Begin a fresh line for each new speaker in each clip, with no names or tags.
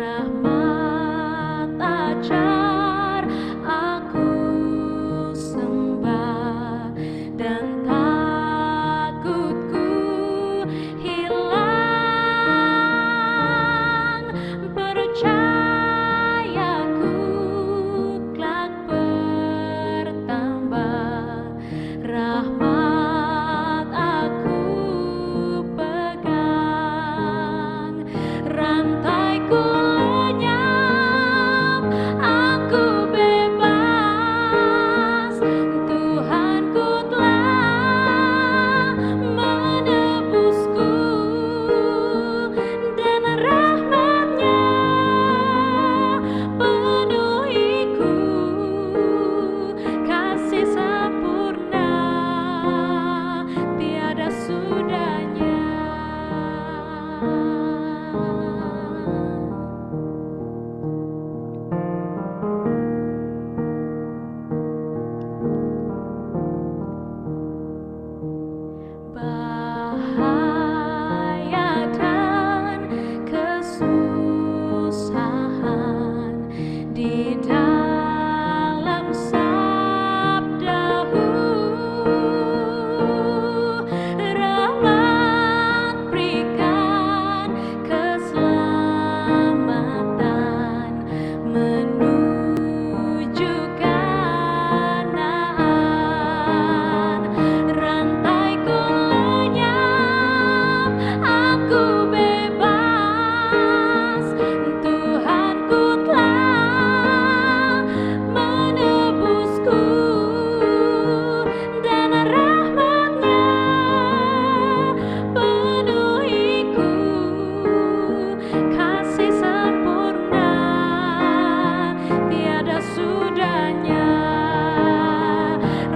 rahmat ajar aku sembah, dan takutku hilang. Percayaku kelak bertambah, rahmat aku pegang. Rantaiku lenyap, aku bebas, Tuhanku telah menebusku, dan rahmat-Nya penuhiku, kasih sempurna tiada sudahnya. Bahaya dan kesusahan di dalam sabda-Mu, rahmat berikan keselamatan menuju Kanaan. Rantaiku lenyap, aku bebas, Tuhanku telah menebusku, dan rahmat-Nya penuhiku, kasih sempurna tiada sudahnya.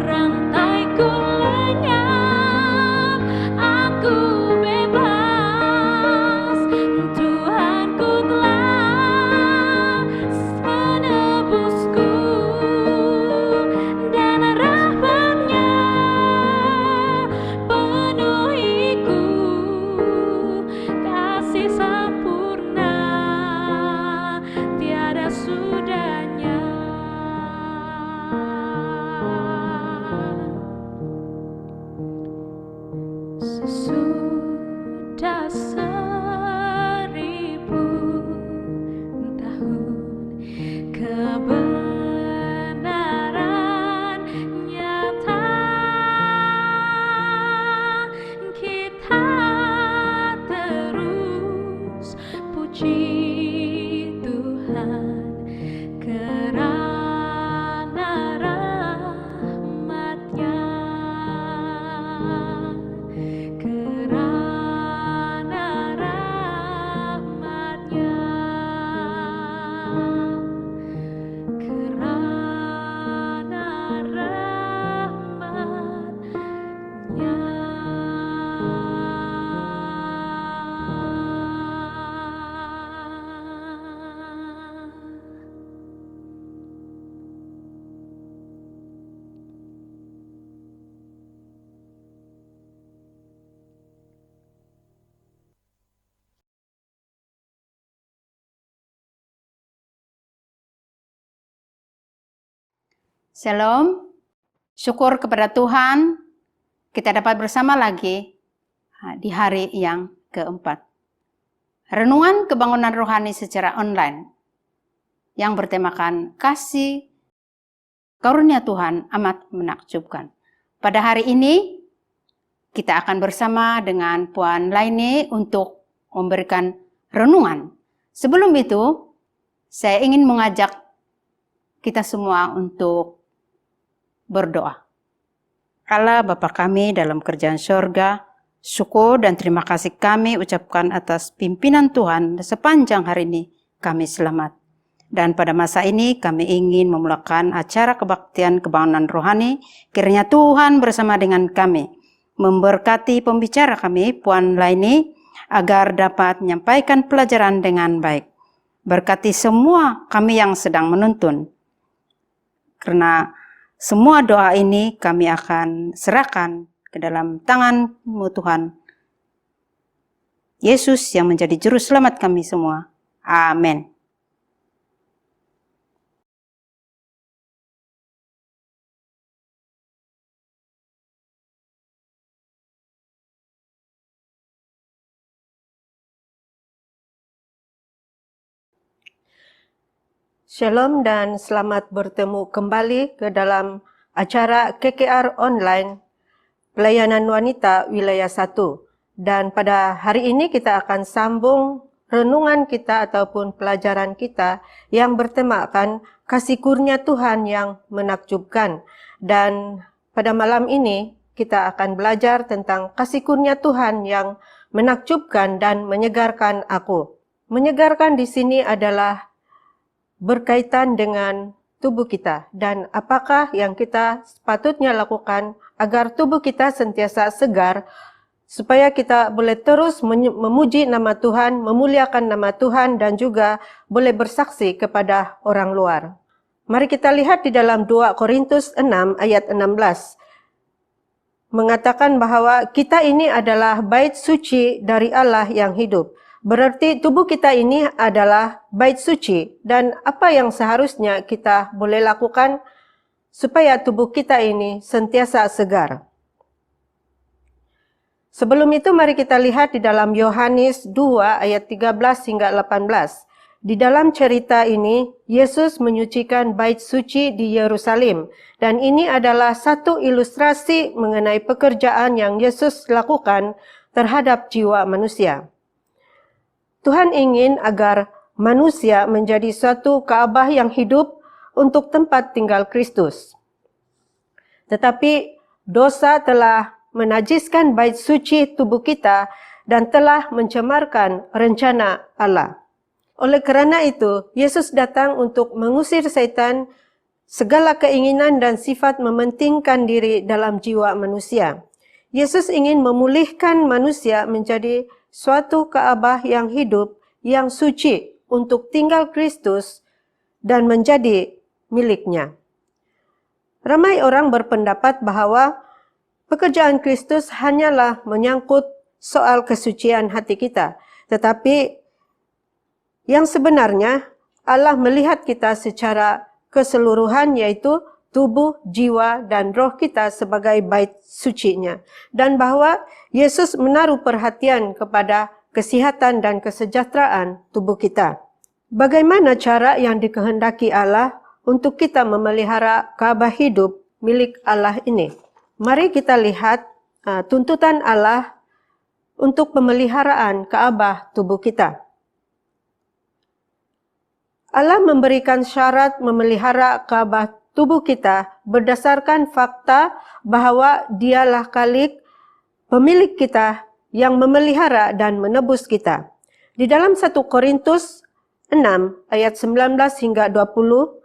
Rantaiku lenyap, aku bebas, Tuhanku telah menebusku, dan rahmat-Nya penuhiku, kasih sempurna tiada sudahnya. Sesudah 1000 tahun kebenaran nyata, kita terus puji Tuhan kerana rahmat-Nya, kerana rahmat-Nya, kerana rahmat-Nya.
Shalom, syukur kepada Tuhan kita dapat bersama lagi di hari yang keempat. Renungan kebangunan rohani secara online yang bertemakan kasih karunia Tuhan amat menakjubkan. Pada hari ini kita akan bersama dengan Puan Laini untuk memberikan renungan. Sebelum itu, saya ingin mengajak kita semua untuk berdoa. Allah Bapa kami dalam kerajaan sorga, syukur dan terima kasih kami ucapkan atas pimpinan Tuhan sepanjang hari ini kami selamat. Dan pada masa ini kami ingin memulakan acara kebaktian kebangunan rohani. Kiranya Tuhan bersama dengan kami, memberkati pembicara kami, Puan Laini, agar dapat menyampaikan pelajaran dengan baik. Berkati semua kami yang sedang menuntun. Karena semua doa ini kami akan serahkan ke dalam tangan-Mu Tuhan. Yesus yang menjadi juru selamat kami semua. Amin.
Shalom dan selamat bertemu kembali ke dalam acara KKR Online Pelayanan Wanita Wilayah 1. Dan pada hari ini kita akan sambung renungan kita ataupun pelajaran kita yang bertemakan kasih kurnia Tuhan yang menakjubkan. Dan pada malam ini kita akan belajar tentang kasih kurnia Tuhan yang menakjubkan dan menyegarkan aku. Menyegarkan di sini adalah berkaitan dengan tubuh kita dan apakah yang kita sepatutnya lakukan agar tubuh kita sentiasa segar supaya kita boleh terus memuji nama Tuhan, memuliakan nama Tuhan dan juga boleh bersaksi kepada orang luar. Mari kita lihat di dalam 2 Korintus 6 ayat 16. Mengatakan bahwa kita ini adalah bait suci dari Allah yang hidup. Berarti tubuh kita ini adalah bait suci dan apa yang seharusnya kita boleh lakukan supaya tubuh kita ini sentiasa segar. Sebelum itu mari kita lihat di dalam Yohanes 2 ayat 13 hingga 18. Di dalam cerita ini Yesus menyucikan bait suci di Yerusalem dan ini adalah satu ilustrasi mengenai pekerjaan yang Yesus lakukan terhadap jiwa manusia. Tuhan ingin agar manusia menjadi suatu Ka'bah yang hidup untuk tempat tinggal Kristus. Tetapi dosa telah menajiskan bait suci tubuh kita dan telah mencemarkan rencana Allah. Oleh kerana itu, Yesus datang untuk mengusir setan, segala keinginan dan sifat mementingkan diri dalam jiwa manusia. Yesus ingin memulihkan manusia menjadi suatu Ka'bah yang hidup, yang suci untuk tinggal Kristus dan menjadi miliknya. Ramai orang berpendapat bahwa pekerjaan Kristus hanyalah menyangkut soal kesucian hati kita. Tetapi yang sebenarnya Allah melihat kita secara keseluruhan yaitu tubuh, jiwa, dan roh kita sebagai bait sucinya. Dan bahwa Yesus menaruh perhatian kepada kesihatan dan kesejahteraan tubuh kita. Bagaimana cara yang dikehendaki Allah untuk kita memelihara Ka'bah hidup milik Allah ini? Mari kita lihat tuntutan Allah untuk pemeliharaan Ka'bah tubuh kita. Allah memberikan syarat memelihara Ka'bah tubuh kita berdasarkan fakta bahwa Dialah Khalik, pemilik kita yang memelihara dan menebus kita. Di dalam 1 Korintus 6 ayat 19 hingga 20,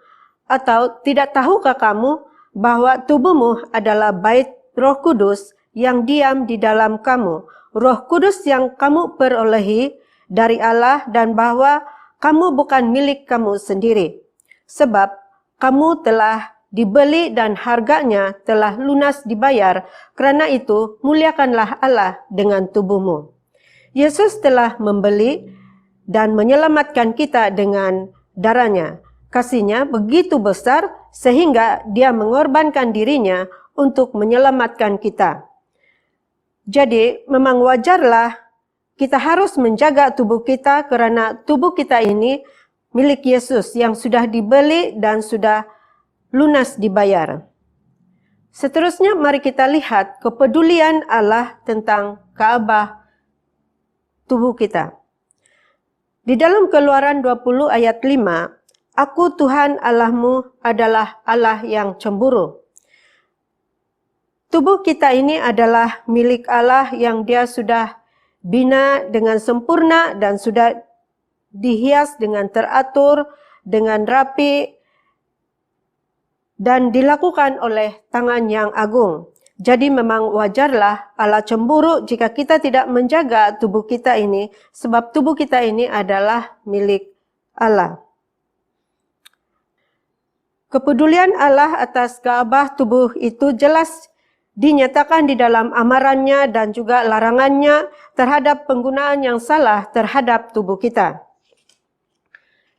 atau tidak tahukah kamu bahwa tubuhmu adalah bait Roh Kudus yang diam di dalam kamu, Roh Kudus yang kamu perolehi dari Allah dan bahwa kamu bukan milik kamu sendiri. Sebab kamu telah dibeli dan harganya telah lunas dibayar, kerana itu muliakanlah Allah dengan tubuhmu. Yesus telah membeli dan menyelamatkan kita dengan darahnya. Kasihnya begitu besar sehingga dia mengorbankan dirinya untuk menyelamatkan kita. Jadi memang wajarlah kita harus menjaga tubuh kita kerana tubuh kita ini milik Yesus yang sudah dibeli dan sudah lunas dibayar. Seterusnya mari kita lihat kepedulian Allah tentang Ka'bah tubuh kita. Di dalam Keluaran 20 ayat 5, Aku Tuhan Allahmu adalah Allah yang cemburu. Tubuh kita ini adalah milik Allah yang Dia sudah bina dengan sempurna dan sudah dihias dengan teratur, dengan rapi, dan dilakukan oleh tangan yang agung. Jadi memang wajarlah Allah cemburu jika kita tidak menjaga tubuh kita ini, sebab tubuh kita ini adalah milik Allah. Kepedulian Allah atas Ka'bah tubuh itu jelas dinyatakan di dalam amarannya dan juga larangannya terhadap penggunaan yang salah terhadap tubuh kita.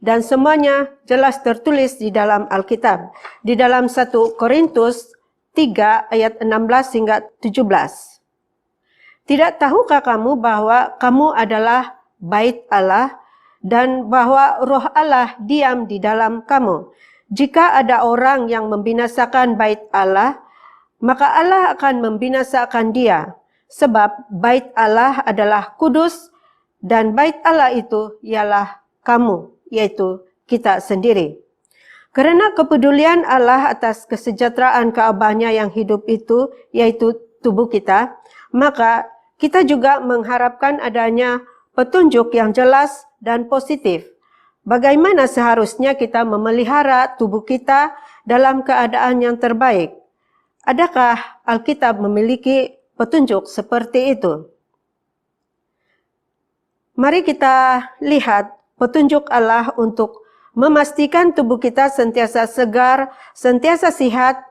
Dan semuanya jelas tertulis di dalam Alkitab. Di dalam 1 Korintus 3 ayat 16 hingga 17. Tidak tahukah kamu bahwa kamu adalah bait Allah dan bahwa Roh Allah diam di dalam kamu. Jika ada orang yang membinasakan bait Allah, maka Allah akan membinasakan dia. Sebab bait Allah adalah kudus, dan bait Allah itu ialah kamu, yaitu kita sendiri. Kerana kepedulian Allah atas kesejahteraan Kaabahnya yang hidup itu, yaitu tubuh kita, maka kita juga mengharapkan adanya petunjuk yang jelas dan positif. Bagaimana seharusnya kita memelihara tubuh kita dalam keadaan yang terbaik? Adakah Alkitab memiliki petunjuk seperti itu? Mari kita lihat petunjuk Allah untuk memastikan tubuh kita sentiasa segar, sentiasa sihat,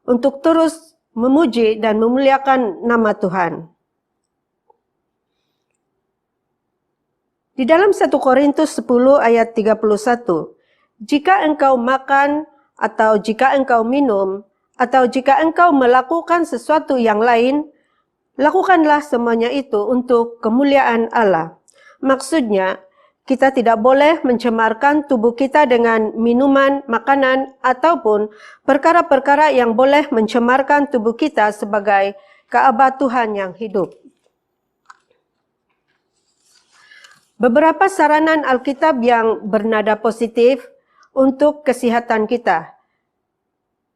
untuk terus memuji dan memuliakan nama Tuhan. Di dalam 1 Korintus 10 ayat 31, jika engkau makan atau jika engkau minum atau jika engkau melakukan sesuatu yang lain, lakukanlah semuanya itu untuk kemuliaan Allah. Maksudnya, kita tidak boleh mencemarkan tubuh kita dengan minuman, makanan, ataupun perkara-perkara yang boleh mencemarkan tubuh kita sebagai Kaabah Tuhan yang hidup. Beberapa saranan Alkitab yang bernada positif untuk kesihatan kita.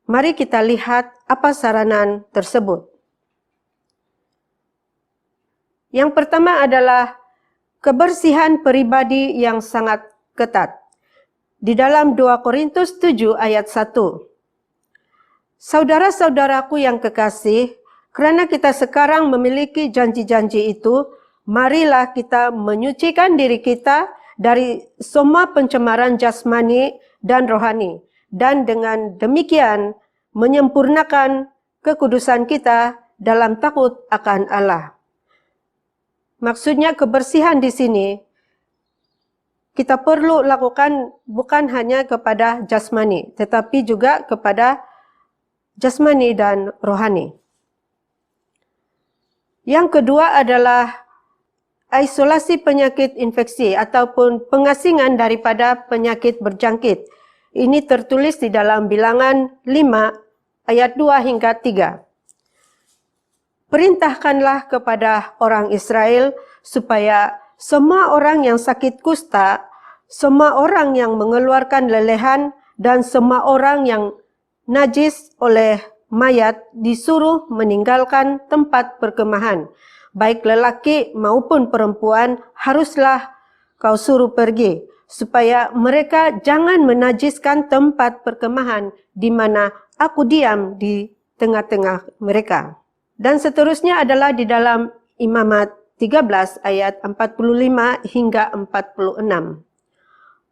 Mari kita lihat apa saranan tersebut. Yang pertama adalah kebersihan pribadi yang sangat ketat. Di dalam 2 Korintus 7 ayat 1. Saudara-saudaraku yang kekasih, kerana kita sekarang memiliki janji-janji itu, marilah kita menyucikan diri kita dari semua pencemaran jasmani dan rohani, dan dengan demikian menyempurnakan kekudusan kita dalam takut akan Allah. Maksudnya kebersihan di sini kita perlu lakukan bukan hanya kepada jasmani, tetapi juga kepada jasmani dan rohani. Yang kedua adalah isolasi penyakit infeksi ataupun pengasingan daripada penyakit berjangkit. Ini tertulis di dalam Bilangan 5 ayat 2 hingga 3. Perintahkanlah kepada orang Israel supaya semua orang yang sakit kusta, semua orang yang mengeluarkan lelehan, dan semua orang yang najis oleh mayat disuruh meninggalkan tempat perkemahan. Baik lelaki maupun perempuan haruslah kau suruh pergi, supaya mereka jangan menajiskan tempat perkemahan di mana aku diam di tengah-tengah mereka. Dan seterusnya adalah di dalam Imamat 13 ayat 45 hingga 46.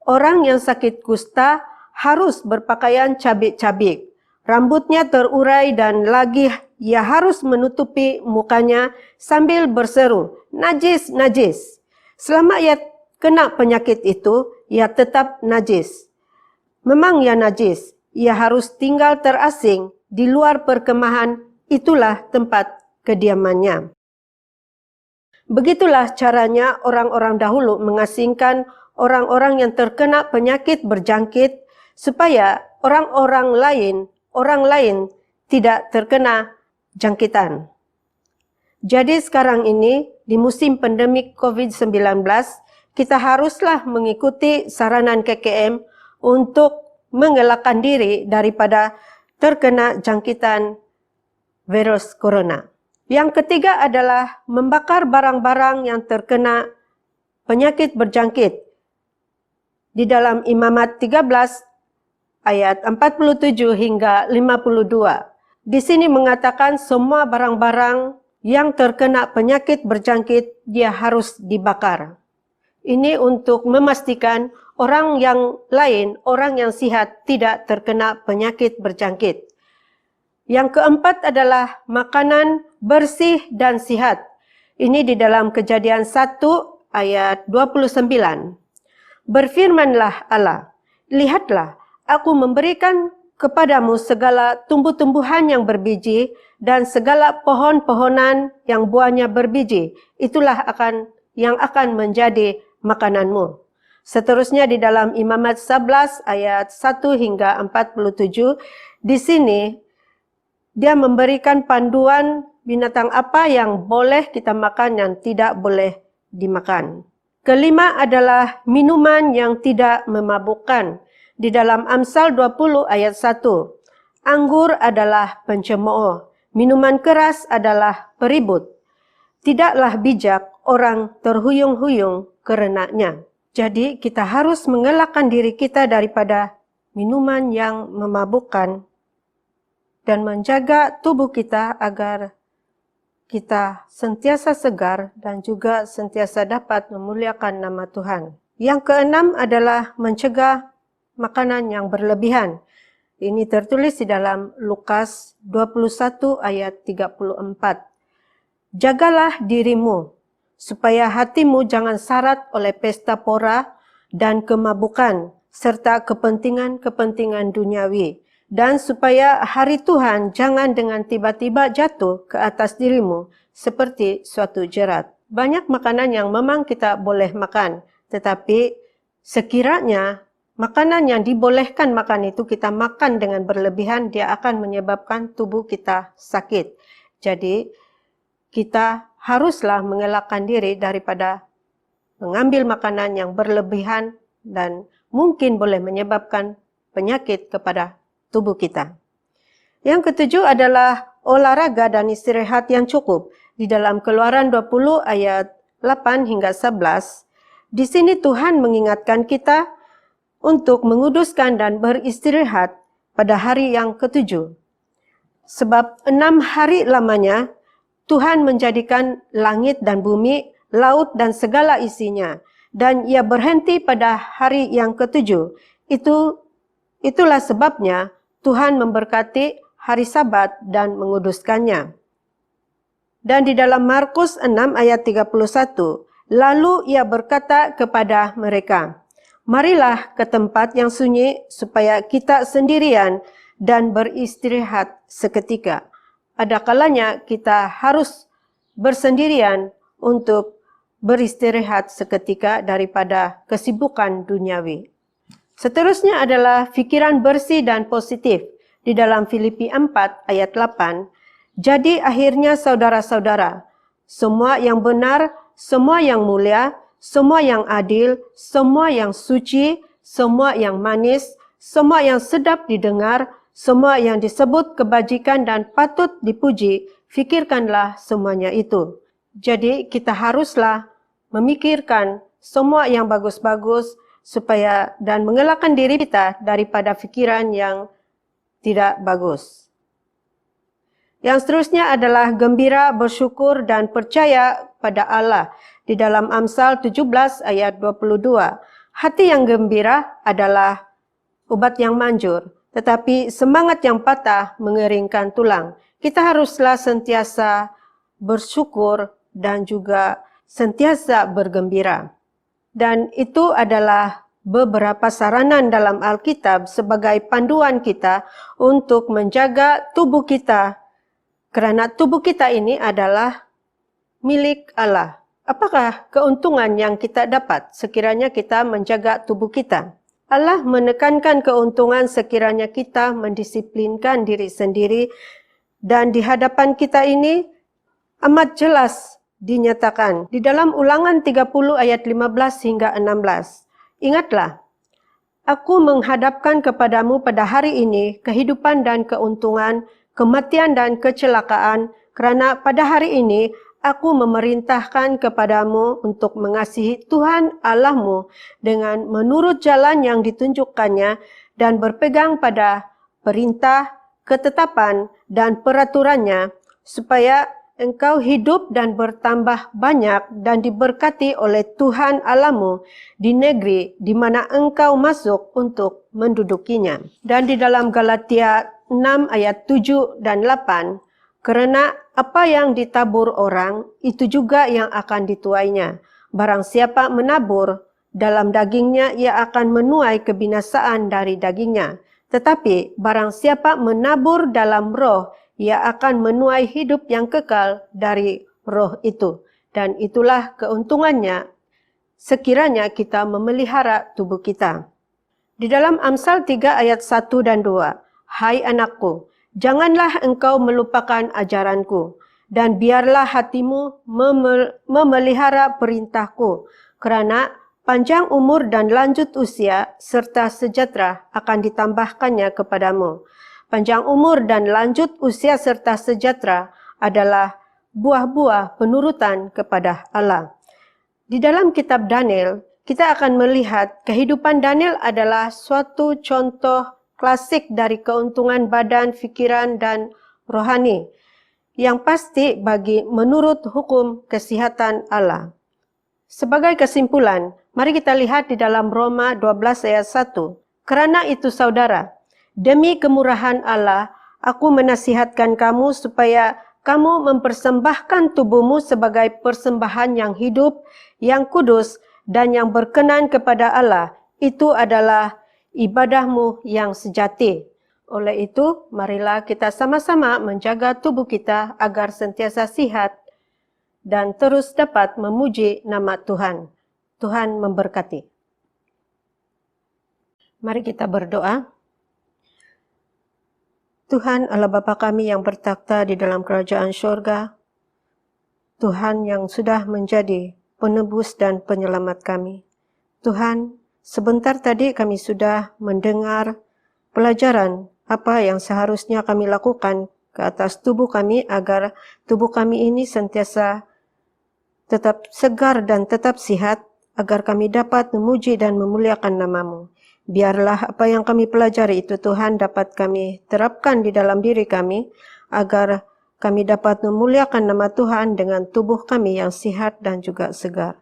Orang yang sakit kusta harus berpakaian cabik-cabik, rambutnya terurai dan lagi ia harus menutupi mukanya sambil berseru, najis, najis. Selama ia kena penyakit itu, ia tetap najis. Memang ia najis, ia harus tinggal terasing di luar perkemahan. Itulah tempat kediamannya. Begitulah caranya orang-orang dahulu mengasingkan orang-orang yang terkena penyakit berjangkit supaya orang lain tidak terkena jangkitan. Jadi sekarang ini di musim pandemik COVID-19 kita haruslah mengikuti saranan KKM untuk mengelakkan diri daripada terkena jangkitan virus corona. Yang ketiga adalah membakar barang-barang yang terkena penyakit berjangkit. Di dalam Imamat 13 ayat 47 hingga 52. Di sini mengatakan semua barang-barang yang terkena penyakit berjangkit dia harus dibakar. Ini untuk memastikan orang yang lain, orang yang sihat tidak terkena penyakit berjangkit. Yang keempat adalah makanan bersih dan sihat. Ini di dalam Kejadian 1 ayat 29. Berfirmanlah Allah, lihatlah, aku memberikan kepadamu segala tumbuh-tumbuhan yang berbiji dan segala pohon-pohonan yang buahnya berbiji. Itulah yang akan menjadi makananmu. Seterusnya di dalam Imamat 11 ayat 1 hingga 47, di sini dia memberikan panduan binatang apa yang boleh kita makan dan tidak boleh dimakan. Kelima adalah minuman yang tidak memabukkan. Di dalam Amsal 20 ayat 1, anggur adalah pencemooh, minuman keras adalah peribut. Tidaklah bijak orang terhuyung-huyung karenanya. Jadi kita harus mengelakkan diri kita daripada minuman yang memabukkan dan menjaga tubuh kita agar kita sentiasa segar dan juga sentiasa dapat memuliakan nama Tuhan. Yang keenam adalah mencegah makanan yang berlebihan. Ini tertulis di dalam Lukas 21 ayat 34. Jagalah dirimu, supaya hatimu jangan syarat oleh pesta pora dan kemabukan, serta kepentingan-kepentingan duniawi. Dan supaya hari Tuhan jangan dengan tiba-tiba jatuh ke atas dirimu seperti suatu jerat. Banyak makanan yang memang kita boleh makan, tetapi sekiranya makanan yang dibolehkan makan itu kita makan dengan berlebihan, dia akan menyebabkan tubuh kita sakit. Jadi, kita haruslah mengelakkan diri daripada mengambil makanan yang berlebihan dan mungkin boleh menyebabkan penyakit kepada tubuh kita. Yang ketujuh adalah olahraga dan istirahat yang cukup. Di dalam Keluaran 20 ayat 8 hingga 11, di sini Tuhan mengingatkan kita untuk menguduskan dan beristirahat pada hari yang ketujuh. Sebab 6 hari lamanya Tuhan menjadikan langit dan bumi, laut dan segala isinya, dan ia berhenti pada hari yang ketujuh. Itulah sebabnya Tuhan memberkati hari Sabat dan menguduskannya. Dan di dalam Markus 6 ayat 31, lalu ia berkata kepada mereka, marilah ke tempat yang sunyi supaya kita sendirian dan beristirahat seketika. Ada kalanya kita harus bersendirian untuk beristirahat seketika daripada kesibukan duniawi. Seterusnya adalah fikiran bersih dan positif. Di dalam Filipi 4 ayat 8, jadi akhirnya saudara-saudara, semua yang benar, semua yang mulia, semua yang adil, semua yang suci, semua yang manis, semua yang sedap didengar, semua yang disebut kebajikan dan patut dipuji, fikirkanlah semuanya itu. Jadi kita haruslah memikirkan semua yang bagus-bagus supaya dan mengelakkan diri kita daripada fikiran yang tidak bagus. Yang seterusnya adalah gembira, bersyukur dan percaya pada Allah. Di dalam Amsal 17 ayat 22, hati yang gembira adalah obat yang manjur, tetapi semangat yang patah mengeringkan tulang. Kita haruslah sentiasa bersyukur dan juga sentiasa bergembira. Dan itu adalah beberapa saranan dalam Alkitab sebagai panduan kita untuk menjaga tubuh kita. Kerana tubuh kita ini adalah milik Allah. Apakah keuntungan yang kita dapat sekiranya kita menjaga tubuh kita? Allah menekankan keuntungan sekiranya kita mendisiplinkan diri sendiri dan di hadapan kita ini amat jelas dinyatakan di dalam Ulangan 30 ayat 15 hingga 16. Ingatlah, aku menghadapkan kepadamu pada hari ini kehidupan dan keuntungan, kematian dan kecelakaan, kerana pada hari ini aku memerintahkan kepadamu untuk mengasihi Tuhan Allahmu dengan menurut jalan yang ditunjukkannya dan berpegang pada perintah, ketetapan dan peraturannya, supaya engkau hidup dan bertambah banyak dan diberkati oleh Tuhan Allahmu di negeri di mana engkau masuk untuk mendudukinya. Dan di dalam Galatia 6 ayat 7 dan 8, kerana apa yang ditabur orang, itu juga yang akan dituainya. Barang siapa menabur dalam dagingnya, ia akan menuai kebinasaan dari dagingnya. Tetapi barang siapa menabur dalam roh, ia akan menuai hidup yang kekal dari roh itu. Dan itulah keuntungannya sekiranya kita memelihara tubuh kita. Di dalam Amsal 3 ayat 1 dan 2, "Hai anakku, janganlah engkau melupakan ajaranku, dan biarlah hatimu memelihara perintahku, kerana panjang umur dan lanjut usia serta sejahtera akan ditambahkannya kepadamu." Panjang umur dan lanjut usia serta sejahtera adalah buah-buah penurutan kepada Allah. Di dalam kitab Daniel, kita akan melihat kehidupan Daniel adalah suatu contoh klasik dari keuntungan badan, fikiran, dan rohani yang pasti bagi menurut hukum kesihatan Allah. Sebagai kesimpulan, mari kita lihat di dalam Roma 12 ayat 1. "Kerana itu saudara, demi kemurahan Allah, aku menasihatkan kamu supaya kamu mempersembahkan tubuhmu sebagai persembahan yang hidup, yang kudus, dan yang berkenan kepada Allah. Itu adalah ibadahmu yang sejati." Oleh itu, marilah kita sama-sama menjaga tubuh kita agar sentiasa sihat dan terus dapat memuji nama Tuhan. Tuhan memberkati. Mari kita berdoa. Tuhan Allah Bapa kami yang bertakhta di dalam kerajaan syurga, Tuhan yang sudah menjadi penebus dan penyelamat kami. Tuhan, sebentar tadi kami sudah mendengar pelajaran apa yang seharusnya kami lakukan ke atas tubuh kami agar tubuh kami ini sentiasa tetap segar dan tetap sihat, agar kami dapat memuji dan memuliakan nama-Mu. Biarlah apa yang kami pelajari itu Tuhan dapat kami terapkan di dalam diri kami, agar kami dapat memuliakan nama Tuhan dengan tubuh kami yang sihat dan juga segar.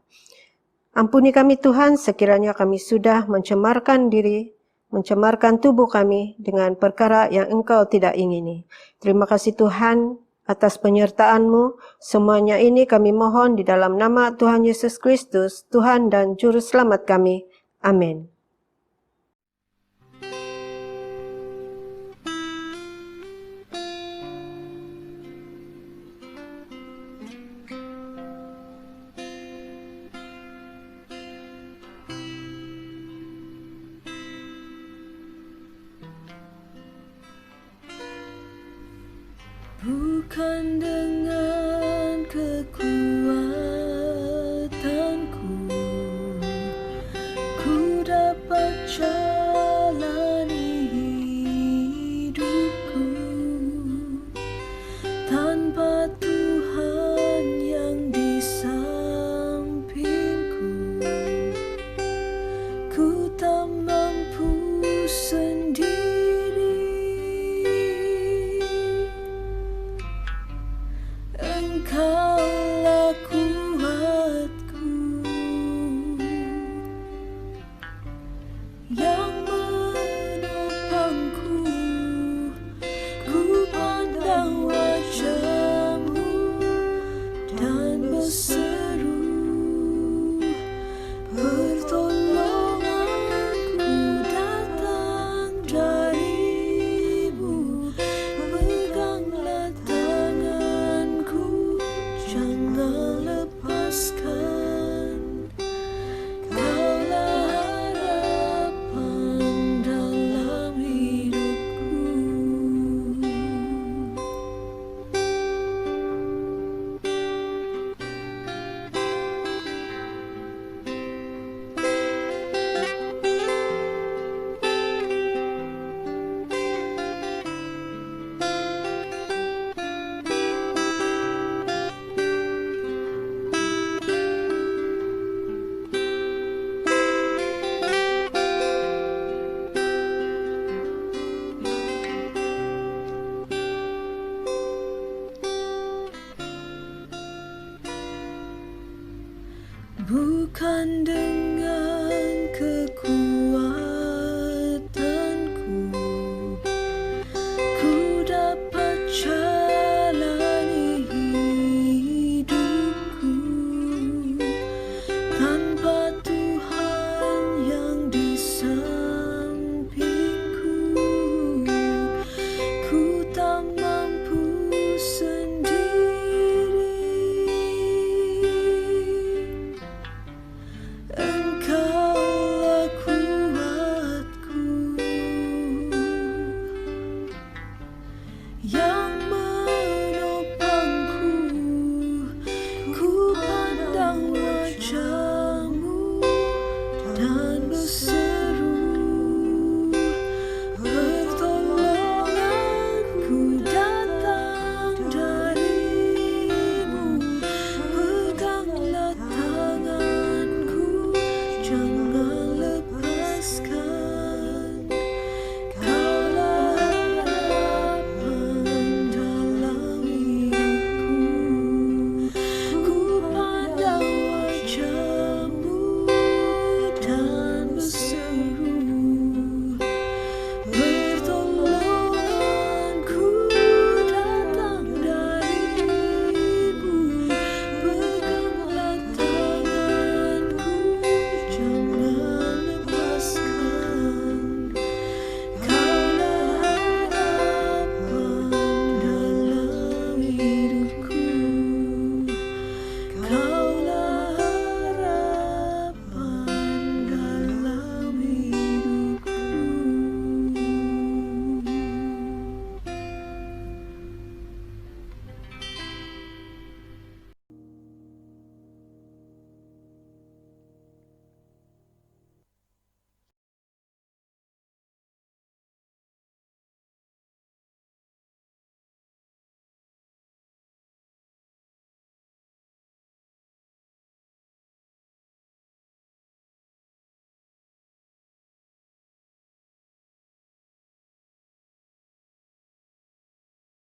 Ampuni kami Tuhan sekiranya kami sudah mencemarkan diri, mencemarkan tubuh kami dengan perkara yang Engkau tidak ingini. Terima kasih Tuhan atas penyertaan-Mu. Semuanya ini kami mohon di dalam nama Tuhan Yesus Kristus, Tuhan dan Juru Selamat kami. Amin.
Bukan dengan kekuatanku ku dapat jalani hidupku, tanpa Tuhan yang di sampingku ku tak mampu sendiri. Engkaulah kuatku yang menopangku, ku pandang wajah-Mu dan berseru, pertolonganku datang dari-Mu. Peganglah tanganku, jangan lepaskan, Kaulah harapanku. Tuhan beserta